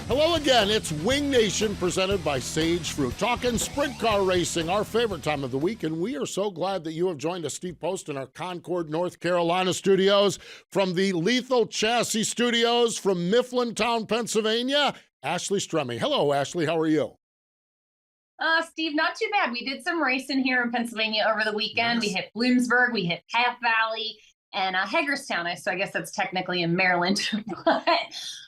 Hello again, it's Wing Nation presented by Sage Fruit. Talking sprint car racing, our favorite time of the week, and we are so glad that you have joined us. Steve Post in our Concord, North Carolina studios, from the Lethal Chassis studios from Mifflintown, Pennsylvania, Ashley Stremme. Hello, Ashley, how are you? Steve, not too bad. We did some racing here in Pennsylvania over the weekend. Nice. We hit Bloomsburg, we hit Path Valley, and Hagerstown. So I guess that's technically in Maryland. But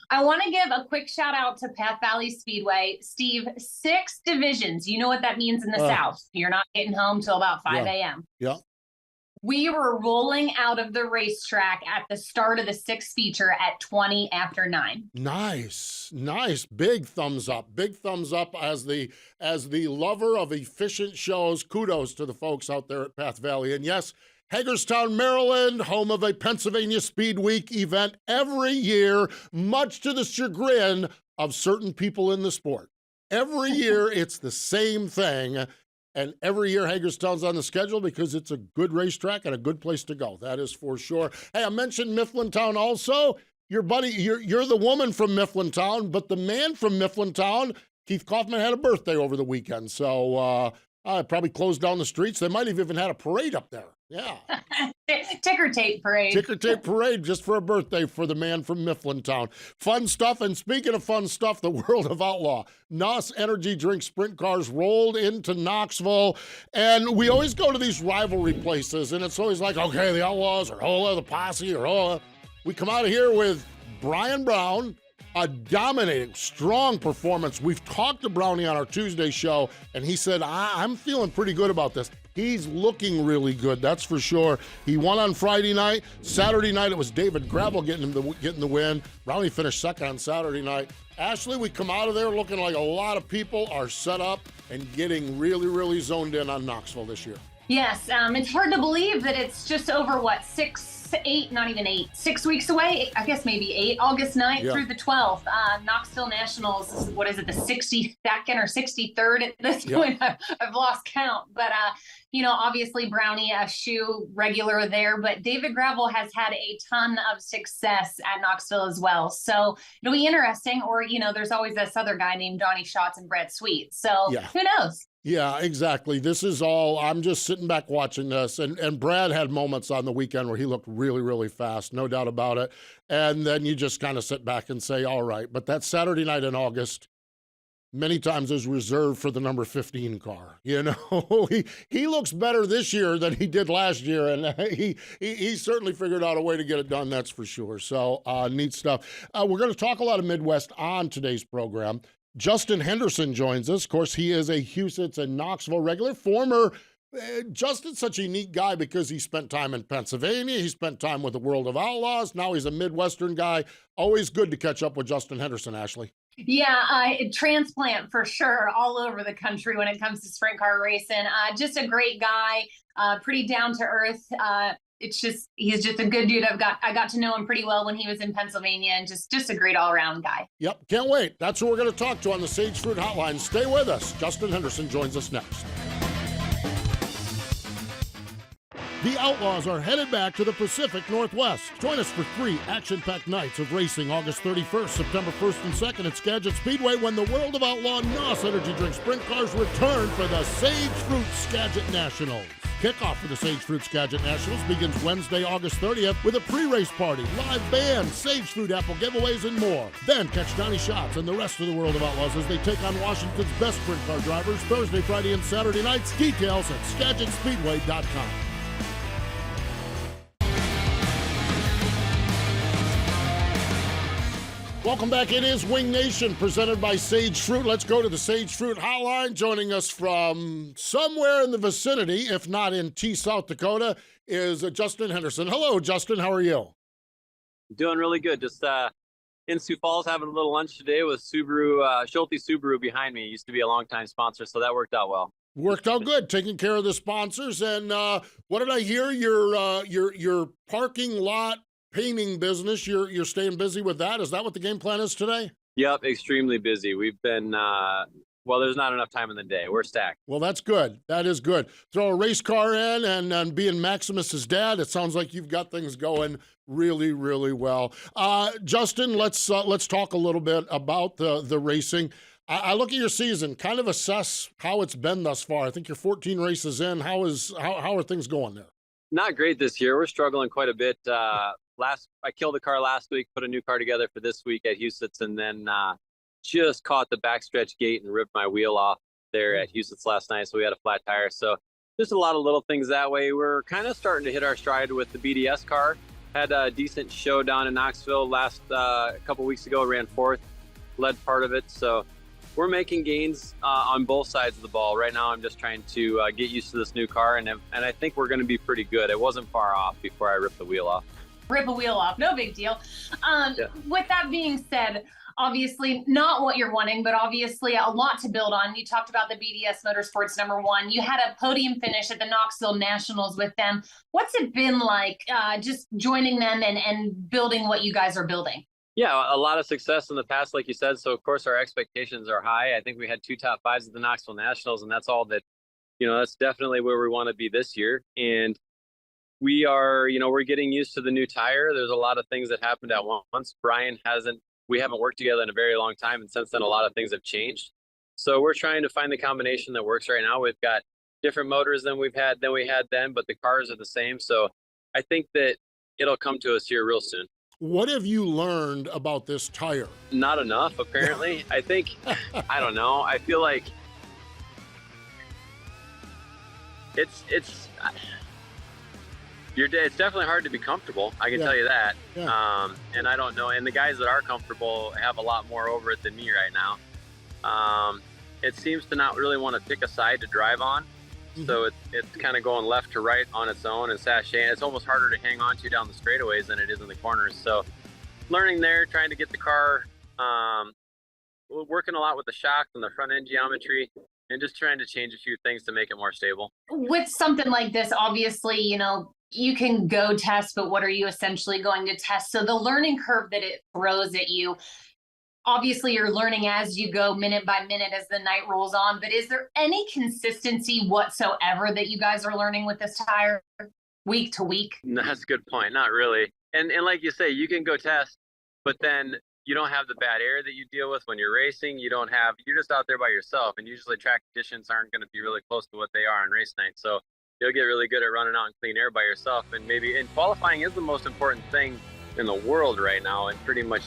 I want to give a quick shout out to Path Valley Speedway. Steve, 6 divisions. You know what that means in the South. You're not getting home till about 5 a.m. Yeah. We were rolling out of the racetrack at the start of the 6th feature at 20 after 9. Nice. Big thumbs up. As the lover of efficient shows. Kudos to the folks out there at Path Valley. And yes, Hagerstown, Maryland, home of a Pennsylvania Speed Week event every year, much to the chagrin of certain people in the sport. Every year, it's the same thing. And every year, Hagerstown's on the schedule because it's a good racetrack and a good place to go. That is for sure. Hey, I mentioned Mifflintown also. Your buddy, you're the woman from Mifflintown, but the man from Mifflintown, Keith Kaufman, had a birthday over the weekend. So probably closed down the streets. They might have even had a parade up there. Yeah. Ticker tape parade. Ticker tape parade just for a birthday for the man from Mifflintown. Fun stuff. And speaking of fun stuff, the World of Outlaw. NOS Energy Drink Sprint Cars rolled into Knoxville. And we always go to these rivalry places, and it's always like, okay, the Outlaws or the Posse or we come out of here with Brian Brown, a dominating, strong performance. We've talked to Brownie on our Tuesday show, and he said, I'm feeling pretty good about this. He's looking really good, that's for sure. He won on Friday night. Saturday night, it was David Gravel getting the win. Brownie finished second on Saturday night. Ashley, we come out of there looking like a lot of people are set up and getting really, really zoned in on Knoxville this year. Yes, it's hard to believe that it's just over, 6 weeks away, I guess maybe 8, August 9th through the 12th. Knoxville Nationals, what is it, the 62nd or 63rd at this point? I've lost count. But, obviously Brownie, a shoe regular there, but David Gravel has had a ton of success at Knoxville as well. So it'll be interesting, or, there's always this other guy named Donnie Schatz and Brett Sweet. So who knows? Yeah, exactly. This is all, I'm just sitting back watching this. And Brad had moments on the weekend where he looked really, really fast, no doubt about it. And then you just kind of sit back and say, all right. But that Saturday night in August, many times is reserved for the number 15 car. He looks better this year than he did last year. And he certainly figured out a way to get it done, that's for sure. So neat stuff. We're going to talk a lot of Midwest on today's program. Justin Henderson joins us. Of course, he is a Huset's and Knoxville regular. Justin's such a unique guy because he spent time in Pennsylvania. He spent time with the World of Outlaws. Now he's a Midwestern guy. Always good to catch up with Justin Henderson, Ashley. Yeah, transplant for sure all over the country when it comes to sprint car racing. Just a great guy, pretty down to earth. He's just a good dude. I got to know him pretty well when he was in Pennsylvania, and just a great all-around guy. Yep, can't wait. That's who we're going to talk to on the Sage Fruit Hotline. Stay with us. Justin Henderson joins us next. The Outlaws are headed back to the Pacific Northwest. Join us for 3 action-packed nights of racing August 31st, September 1st and 2nd at Skagit Speedway when the World of Outlaw NOS Energy Drink Sprint Cars return for the Sage Fruit Skagit Nationals. Kickoff for the Sage Fruit Skagit Nationals begins Wednesday, August 30th with a pre-race party, live band, Sage Fruit apple giveaways, and more. Then catch Donnie Schatz and the rest of the World of Outlaws as they take on Washington's best sprint car drivers Thursday, Friday, and Saturday nights. Details at SkagitSpeedway.com. Welcome back. It is Wing Nation presented by Sage Fruit. Let's go to the Sage Fruit Hotline. Joining us from somewhere in the vicinity, if not in South Dakota, is Justin Henderson. Hello, Justin. How are you? Doing really good. Just in Sioux Falls having a little lunch today with Subaru, Schulte Subaru behind me. Used to be a longtime sponsor, so that worked out well. Worked out good, taking care of the sponsors. And what did I hear? Your parking lot painting business, you're staying busy with that. Is that what the game plan is today? Yep, extremely busy. We've been Well, there's not enough time in the day. We're stacked. Well, that's good. That is good. Throw a race car in, and being Maximus's dad, it sounds like you've got things going really, really well. Justin, let's talk a little bit about the racing. I look at your season, kind of assess how it's been thus far. I think you're 14 races in. How are things going there? Not great this year. We're struggling quite a bit. I killed a car last week, put a new car together for this week at Huset's, and then just caught the backstretch gate and ripped my wheel off there at Huset's last night. So we had a flat tire. So just a lot of little things that way. We're kind of starting to hit our stride with the BDS car. Had a decent show down in Knoxville last couple weeks ago. Ran fourth, led part of it. So we're making gains on both sides of the ball. Right now, I'm just trying to get used to this new car, and I think we're going to be pretty good. It wasn't far off before I ripped the wheel off. Rip a wheel off, no big deal. With that being said, obviously not what you're wanting, but obviously a lot to build on. You talked about the BDS Motorsports #1. You had a podium finish at the Knoxville Nationals with them. What's it been like just joining them and building what you guys are building? Yeah, a lot of success in the past, like you said. So, of course, our expectations are high. I think we had 2 top 5s at the Knoxville Nationals, and that's all that, that's definitely where we want to be this year. And we are, we're getting used to the new tire. There's a lot of things that happened at once. We haven't worked together in a very long time, and since then, a lot of things have changed. So we're trying to find the combination that works right now. We've got different motors than we had then, but the cars are the same. So I think that it'll come to us here real soon. What have you learned about this tire? Not enough, apparently. I think, I don't know. I feel like it's definitely hard to be comfortable. I can tell you that. Yeah. And I don't know. And the guys that are comfortable have a lot more over it than me right now. It seems to not really want to pick a side to drive on. So it's kind of going left to right on its own and sashaying. It's almost harder to hang on to down the straightaways than it is in the corners. So learning there, trying to get the car, working a lot with the shocks and the front end geometry, and just trying to change a few things to make it more stable. With something like this, obviously, you can go test, but what are you essentially going to test? So the learning curve that it throws at you, obviously you're learning as you go, minute by minute, as the night rolls on, but is there any consistency whatsoever that you guys are learning with this tire week to week? No, that's a good point. Not really. And like you say, you can go test, but then you don't have the bad air that you deal with when you're racing. You're just out there by yourself, and usually track conditions aren't going to be really close to what they are on race night. So you'll get really good at running out in clean air by yourself. And qualifying is the most important thing in the world right now. And pretty much,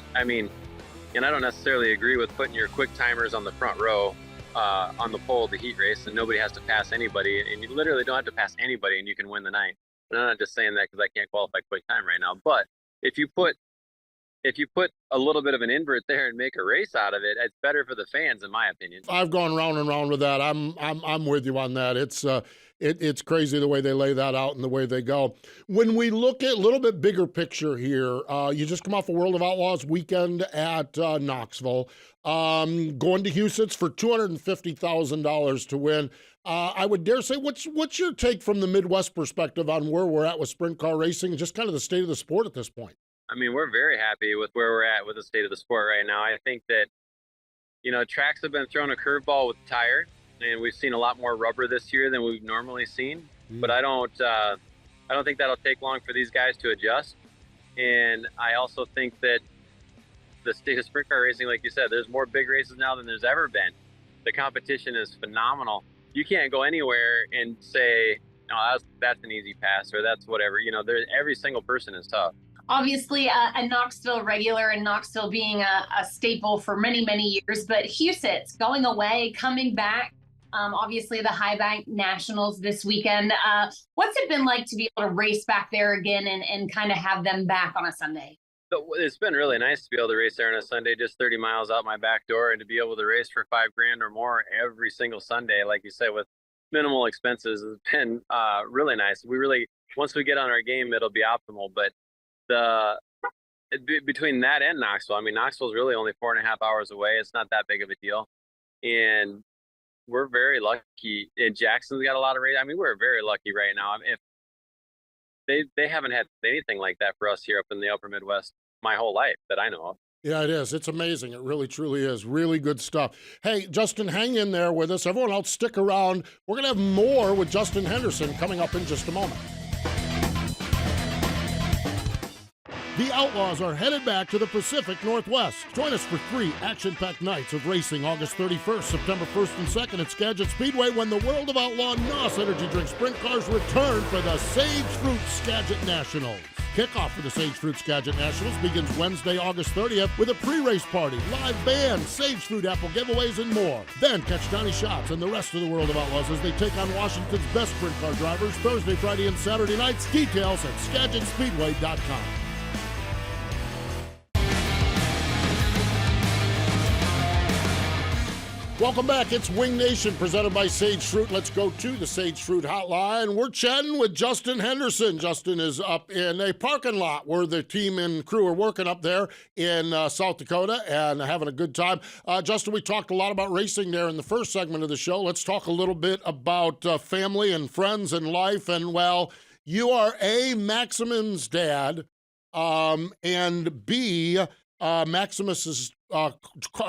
and I don't necessarily agree with putting your quick timers on the front row on the pole of the heat race, and nobody has to pass anybody, and you literally don't have to pass anybody and you can win the night. And I'm not just saying that because I can't qualify quick time right now, but if you put a little bit of an invert there and make a race out of it, it's better for the fans, in my opinion. I've gone round and round with that. I'm with you on that. It's crazy the way they lay that out and the way they go. When we look at a little bit bigger picture here, you just come off a World of Outlaws weekend at Knoxville, going to Huset's for $250,000 to win. I would dare say, what's your take from the Midwest perspective on where we're at with sprint car racing and just kind of the state of the sport at this point? We're very happy with where we're at with the state of the sport right now. I think that, tracks have been thrown a curveball with the tire, and we've seen a lot more rubber this year than we've normally seen. But I don't think that'll take long for these guys to adjust. And I also think that the state of sprint car racing, like you said, there's more big races now than there's ever been. The competition is phenomenal. You can't go anywhere and say, no, that's an easy pass or that's whatever. Every single person is tough. Obviously, a Knoxville regular, and Knoxville being a staple for many, many years, but Huset's going away, coming back. Obviously, the High Bank Nationals this weekend. What's it been like to be able to race back there again and kind of have them back on a Sunday? It's been really nice to be able to race there on a Sunday, just 30 miles out my back door, and to be able to race for $5,000 or more every single Sunday, like you said, with minimal expenses, has been really nice. Once we get on our game, it'll be optimal. But between that and Knoxville, Knoxville's really only 4.5 hours away. It's not that big of a deal, and we're very lucky. And Jackson's got a lot of race. We're very lucky right now. If they haven't had anything like that for us here up in the upper Midwest my whole life that I know of. Yeah, it is. It's amazing. It really, truly is. Really good stuff. Hey, Justin, hang in there with us. Everyone else, stick around. We're going to have more with Justin Henderson coming up in just a moment. The Outlaws are headed back to the Pacific Northwest. Join us for 3 action-packed nights of racing August 31st, September 1st and 2nd at Skagit Speedway when the World of Outlaw NOS Energy Drink Sprint Cars return for the Sage Fruit Skagit Nationals. Kickoff for the Sage Fruit Skagit Nationals begins Wednesday, August 30th with a pre-race party, live band, Sage Fruit apple giveaways, and more. Then catch Donnie Schatz and the rest of the World of Outlaws as they take on Washington's best sprint car drivers Thursday, Friday, and Saturday nights. Details at SkagitSpeedway.com. Welcome back. It's Wing Nation presented by Sage Fruit. Let's go to the Sage Fruit hotline. We're chatting with Justin Henderson. Justin is up in a parking lot where the team and crew are working up there in South Dakota and having a good time. Justin, we talked a lot about racing there in the first segment of the show. Let's talk a little bit about family and friends and life. And, well, you are A, Maximus's dad, and B, Maximus's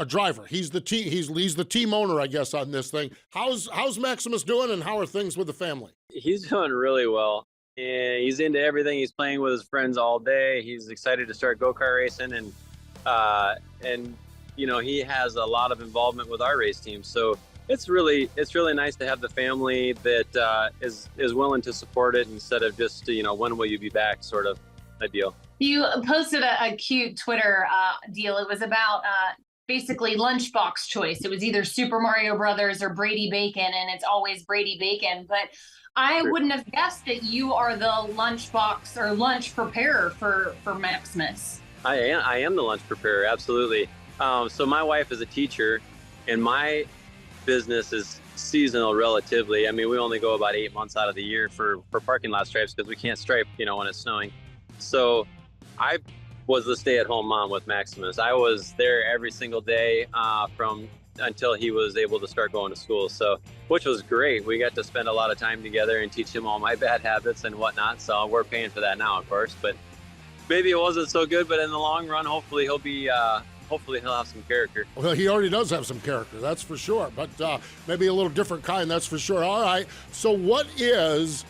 driver. He's the team owner, I guess, on this thing. How's Maximus doing, and how are things with the family? He's doing really well, and he's into everything. He's playing with his friends all day. He's excited to start go-kart racing, and you know, he has a lot of involvement with our race team. So it's really nice to have the family that is willing to support it instead of just, you know, when will you be back sort of a deal. You posted a cute Twitter deal. It was about basically lunchbox choice. It was either Super Mario Brothers or Brady Bacon, and it's always Brady Bacon. But I wouldn't have guessed that you are the lunchbox or lunch preparer for Maximus. I am the lunch preparer, absolutely. So my wife is a teacher, and my business is seasonal relatively. I mean, we only go about 8 months out of the year for parking lot stripes because we can't stripe, you know, when it's snowing. So I was the stay-at-home mom with Maximus. I was there every single day until he was able to start going to school. So, which was great. We got to spend a lot of time together and teach him all my bad habits and whatnot. So we're paying for that now, of course. But maybe it wasn't so good. But in the long run, hopefully he'll be. Hopefully he'll have some character. Well, he already does have some character, that's for sure. But maybe a little different kind, that's for sure. All right. So what is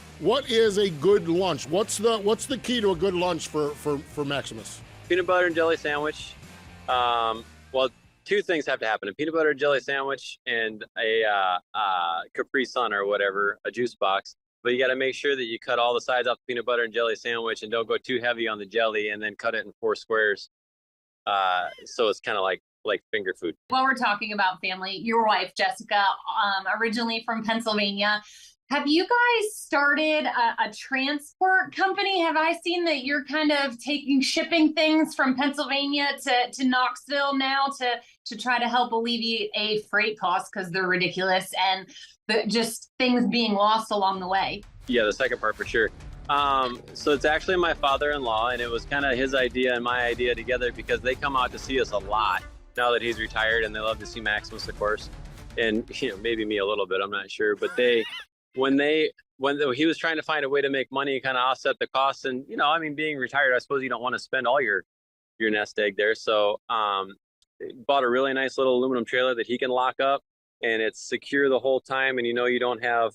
a good lunch? What's the key to a good lunch for Maximus? Peanut butter and jelly sandwich. Well, 2 things have to happen: a peanut butter and jelly sandwich and a Capri Sun or whatever, a juice box. But you got to make sure that you cut all the sides off the peanut butter and jelly sandwich and don't go too heavy on the jelly, and then cut it in 4 squares. So it's kind of like finger food. While we're talking about family, your wife, Jessica, originally from Pennsylvania. Have you guys started a transport company? Have I seen that you're kind of shipping things from Pennsylvania to Knoxville now to try to help alleviate freight costs because they're ridiculous and just things being lost along the way? Yeah, the second part for sure. So it's actually my father-in-law, and it was kind of his idea and my idea together because they come out to see us a lot now that he's retired, and they love to see Maximus, of course, and maybe me a little bit, I'm not sure, but when he was trying to find a way to make money and kind of offset the costs, and I mean, being retired, I suppose you don't want to spend all your nest egg there, so bought a really nice little aluminum trailer that he can lock up, and it's secure the whole time, and you don't have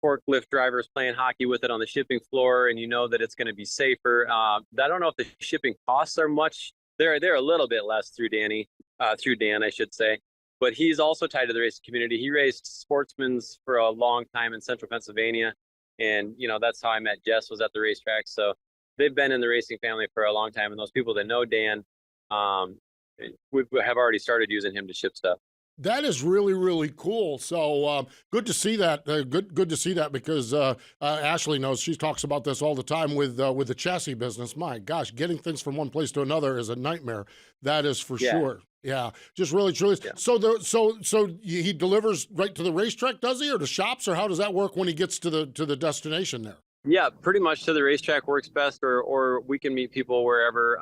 forklift drivers playing hockey with it on the shipping floor, and that it's going to be safer. I don't know if the shipping costs are much. They're a little bit less through Dan, I should say. But he's also tied to the racing community. He raced sportsmen's for a long time in central Pennsylvania, and that's how I met Jess, was at the racetrack. So they've been in the racing family for a long time, and those people that know Dan, we have already started using him to ship stuff. That is really, really cool. So good to see that. Good to see that because Ashley knows. She talks about this all the time with the chassis business. My gosh, getting things from one place to another is a nightmare. That is for sure. Yeah, just really, truly. Yeah. So he delivers right to the racetrack, does he, or to shops, or how does that work when he gets to the destination there? Yeah, pretty much to the racetrack works best, or we can meet people wherever.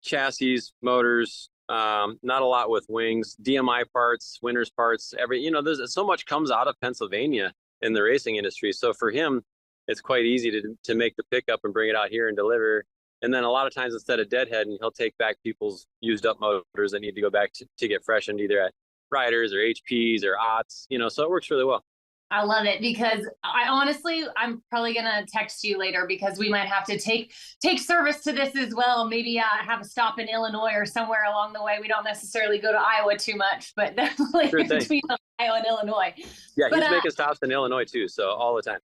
Chassis, motors. Not a lot with wings, DMI parts, Winters parts, there's so much comes out of Pennsylvania in the racing industry. So for him, it's quite easy to make the pickup and bring it out here and deliver. And then a lot of times instead of deadheading, he'll take back people's used up motors that need to go back to get freshened either at Riders or HPs or OTS, so it works really well. I love it, because I'm probably going to text you later, because we might have to take service to this as well. Maybe have a stop in Illinois or somewhere along the way. We don't necessarily go to Iowa too much, but definitely between Ohio and Illinois. Yeah, he's making stops in Illinois too, so all the time.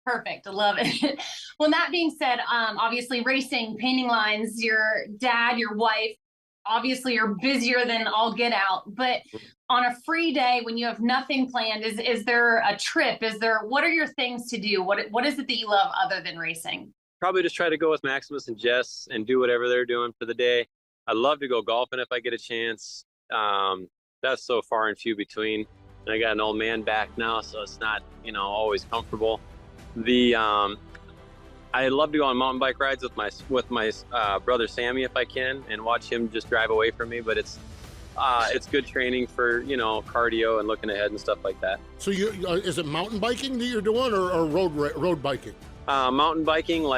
Perfect. I love it. Well, that being said, obviously racing, painting lines, your dad, your wife, obviously you're busier than all get out, but on a free day when you have nothing planned, is there a trip? What are your things to do? What is it that you love other than racing? Probably just try to go with Maximus and Jess and do whatever they're doing for the day. I'd love to go golfing if I get a chance. That's so far and few between. And I got an old man back now, so it's not, always comfortable. I love to go on mountain bike rides with my brother Sammy if I can, and watch him just drive away from me. But it's good training for cardio and looking ahead and stuff like that. So is it mountain biking that you're doing, or road biking? Mountain biking,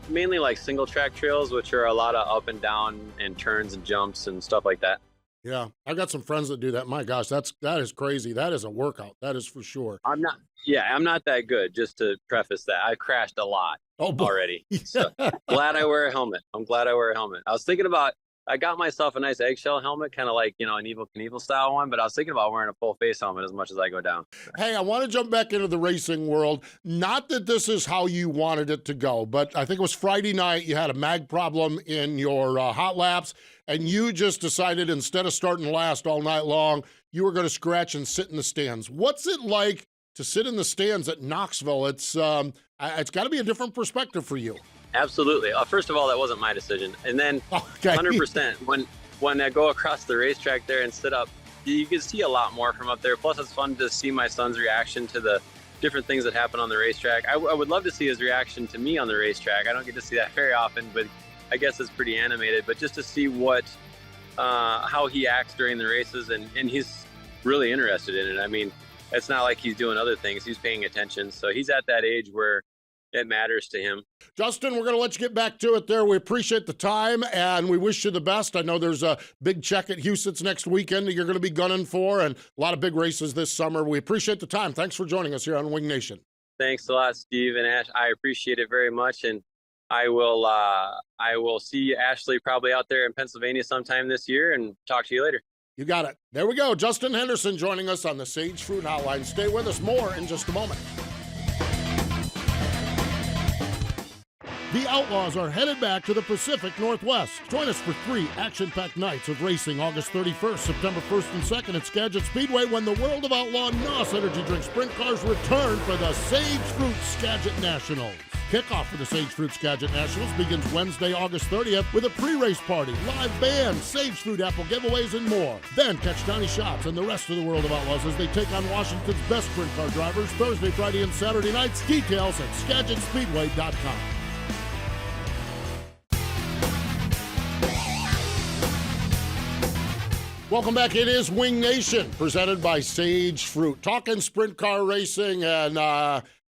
mainly like single track trails, which are a lot of up and down and turns and jumps and stuff like that. Yeah, I've got some friends that do that. My gosh, that is crazy. That is a workout. That is for sure. I'm not that good, just to preface that. I crashed a lot already. So glad I wear a helmet. I'm glad I wear a helmet. I was thinking about, I got myself a nice eggshell helmet, kind of like, an Evel Knievel style one, but I was thinking about wearing a full face helmet as much as I go down. Hey, I want to jump back into the racing world. Not that this is how you wanted it to go, but I think it was Friday night, you had a mag problem in your hot laps, and you just decided instead of starting last all night long, you were going to scratch and sit in the stands. What's it like to sit in the stands at Knoxville? It's got to be a different perspective for you. Absolutely. First of all, that wasn't my decision. And then 100%, when I go across the racetrack there and sit up, you can see a lot more from up there. Plus, it's fun to see my son's reaction to the different things that happen on the racetrack. I would love to see his reaction to me on the racetrack. I don't get to see that very often, but I guess it's pretty animated. But just to see how he acts during the races, and he's really interested in it. I mean, it's not like he's doing other things. He's paying attention. So he's at that age where it matters to him. Justin, we're going to let you get back to it there. We appreciate the time, and we wish you the best. I know there's a big check at Houston's next weekend that you're going to be gunning for, and a lot of big races this summer. We appreciate the time. Thanks for joining us here on Wing Nation. Thanks a lot, Steve and Ash. I appreciate it very much, and I will see Ashley probably out there in Pennsylvania sometime this year, and talk to you later. You got it. There we go. Justin Henderson joining us on the Sage Fruit Hotline. Stay with us. More in just a moment. The Outlaws are headed back to the Pacific Northwest. Join us for 3 action-packed nights of racing August 31st, September 1st and 2nd at Skagit Speedway, when the World of Outlaw NOS Energy Drink Sprint Cars return for the Sage Fruit Skagit Nationals. Kickoff for the Sage Fruit Skagit Nationals begins Wednesday, August 30th with a pre-race party, live band, Sage Fruit apple giveaways, and more. Then catch Donnie Schatz and the rest of the World of Outlaws as they take on Washington's best sprint car drivers Thursday, Friday, and Saturday nights. Details at SkagitSpeedway.com. Welcome back. It is Wing Nation, presented by Sage Fruit. Talking sprint car racing, and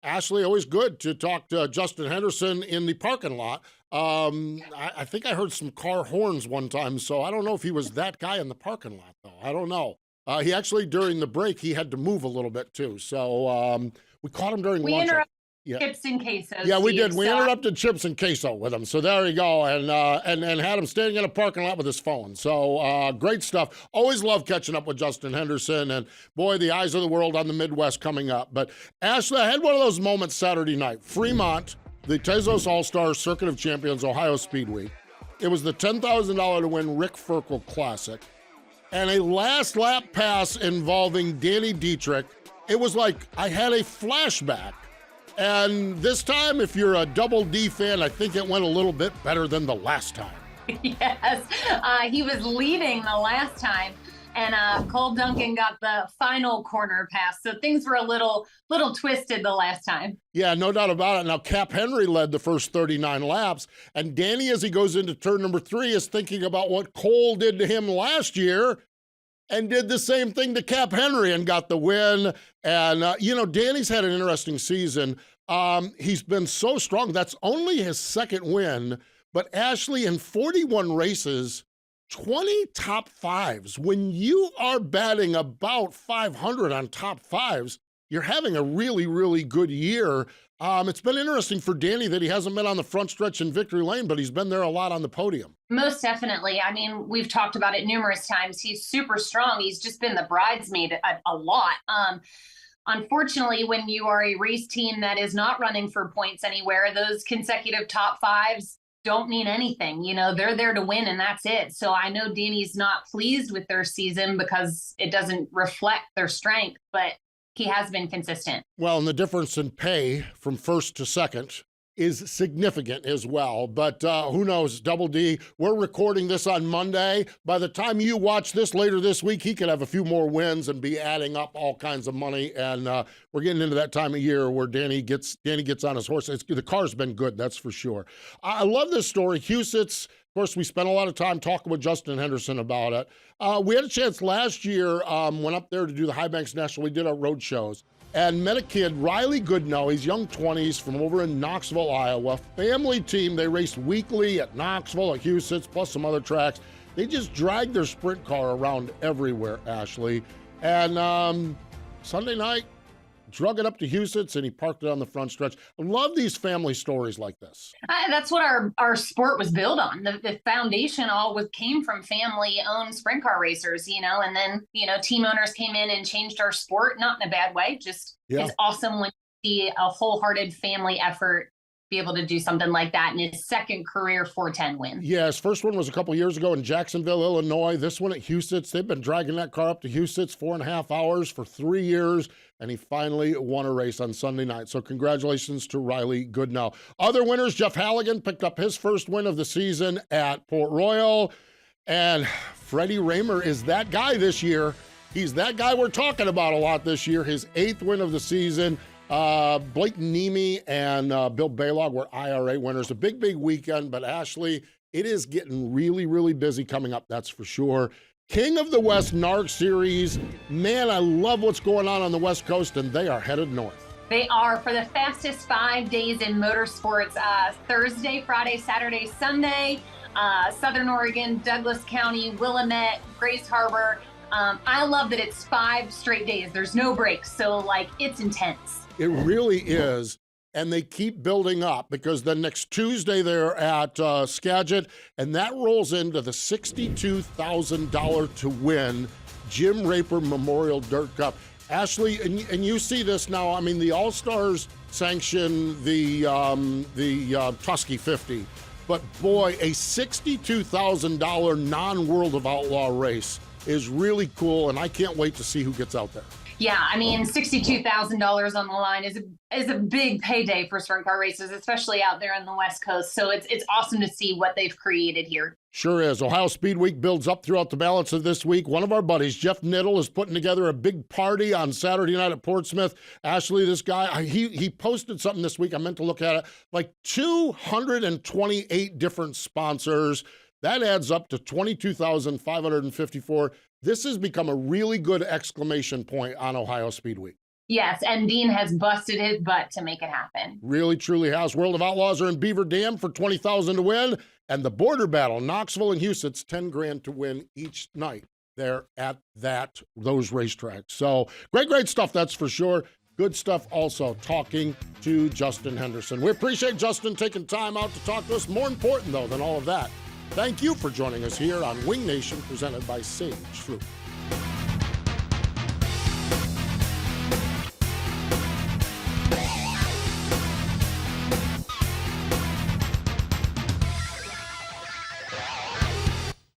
Ashley, always good to talk to Justin Henderson in the parking lot. I think I heard some car horns one time, so I don't know if he was that guy in the parking lot, though. I don't know. He actually, during the break, he had to move a little bit, too. So we caught him during lunch. Chips and queso. Yeah, we did. We interrupted chips and queso with him. So there you go. And had him standing in a parking lot with his phone. So great stuff. Always love catching up with Justin Henderson. And boy, the eyes of the world on the Midwest coming up. But Ashley, I had one of those moments Saturday night. Fremont, the Tezos All-Star Circuit of Champions Ohio Speed Week. It was the $10,000 to win Rick Ferkel Classic. And a last lap pass involving Danny Dietrich. It was like I had a flashback. And this time, if you're a Double D fan, I think it went a little bit better than the last time. Yes, he was leading the last time, and Cole Duncan got the final corner pass. So things were a little twisted the last time. Yeah, no doubt about it. Now, Cap Henry led the first 39 laps, and Danny, as he goes into turn number 3, is thinking about what Cole did to him last year, and did the same thing to Cap Henry and got the win. And, Danny's had an interesting season. He's been so strong. That's only his second win, But Ashley, in 41 races, 20 top fives. When you are batting about 500 on top fives, you're having a really, really good year. It's been interesting for Danny that he hasn't been on the front stretch in victory lane, but he's been there a lot on the podium. Most definitely. I mean, we've talked about it numerous times. He's super strong. He's just been the bridesmaid a lot. Unfortunately, when you are a race team that is not running for points anywhere, those consecutive top fives don't mean anything. You know, they're there to win and that's it. So I know Danny's not pleased with their season because it doesn't reflect their strength, but he has been consistent. Well, and the difference in pay from first to second is significant as well. But who knows, Double D, we're recording this on Monday. By the time you watch this later this week, he could have a few more wins and be adding up all kinds of money. And we're getting into that time of year where Danny gets on his horse. The car's been good, that's for sure. I love this story. Huset's, of course, we spent a lot of time talking with Justin Henderson about it. We had a chance last year, went up there to do the High Banks National. We did our road shows. And met a kid, Riley Goodnow, he's young 20s from over in Knoxville, Iowa. Family team, they race weekly at Knoxville, at Huset's, plus some other tracks. They just drag their sprint car around everywhere, Ashley. And Sunday night, drug it up to Huset's and he parked it on the front stretch. I love these family stories like this. That's what our sport was built on. The foundation came from family-owned sprint car racers, you know, and then, you know, team owners came in and changed our sport, not in a bad way, just It's awesome when you see a wholehearted family effort be able to do something like that in his second career 410 win. Yeah, his first one was a couple years ago in Jacksonville, Illinois. This one at Huset's. They've been dragging that car up to Huset's 4.5 hours for 3 years, and he finally won a race on Sunday night. So congratulations to Riley Goodnow. Other winners, Jeff Halligan picked up his first win of the season at Port Royal, and Freddie Raymer is that guy this year. He's that guy we're talking about a lot this year, his 8th win of the season. Blake Nemi and Bill Baylog were IRA winners. A big, big weekend, but Ashley, it is getting really, really busy coming up, that's for sure. King of the West NARC Series. Man, I love what's going on the West Coast, and they are headed north. They are for the fastest 5 days in motorsports, Thursday, Friday, Saturday, Sunday, Southern Oregon, Douglas County, Willamette, Grace Harbor. I love that it's 5 straight days. There's no breaks, so like it's intense. It really is, and they keep building up because then next Tuesday they're at Skagit, and that rolls into the $62,000 to win Jim Raper Memorial Dirt Cup. Ashley, and you see this now, I mean, the All-Stars sanction the Tusky 50, but boy, a $62,000 non-World of Outlaw race is really cool, and I can't wait to see who gets out there. Yeah, I mean, $62,000 on the line is a big payday for sprint car races, especially out there on the West Coast. So it's awesome to see what they've created here. Sure is. Ohio Speed Week builds up throughout the balance of this week. One of our buddies, Jeff Niddle, is putting together a big party on Saturday night at Portsmouth. Ashley, this guy, he posted something this week. I meant to look at it. Like 228 different sponsors. That adds up to 22,554. This has become a really good exclamation point on Ohio Speed Week. Yes, and Dean has busted his butt to make it happen. Really, truly has. World of Outlaws are in Beaver Dam for $20,000 to win, and the Border Battle, Knoxville and Huset's, $10,000 to win each night there at those racetracks. So great stuff, that's for sure. Good stuff also talking to Justin Henderson. We appreciate Justin taking time out to talk to us. More important, though, than all of that, thank you for joining us here on Wing Nation, presented by Sage Fruit.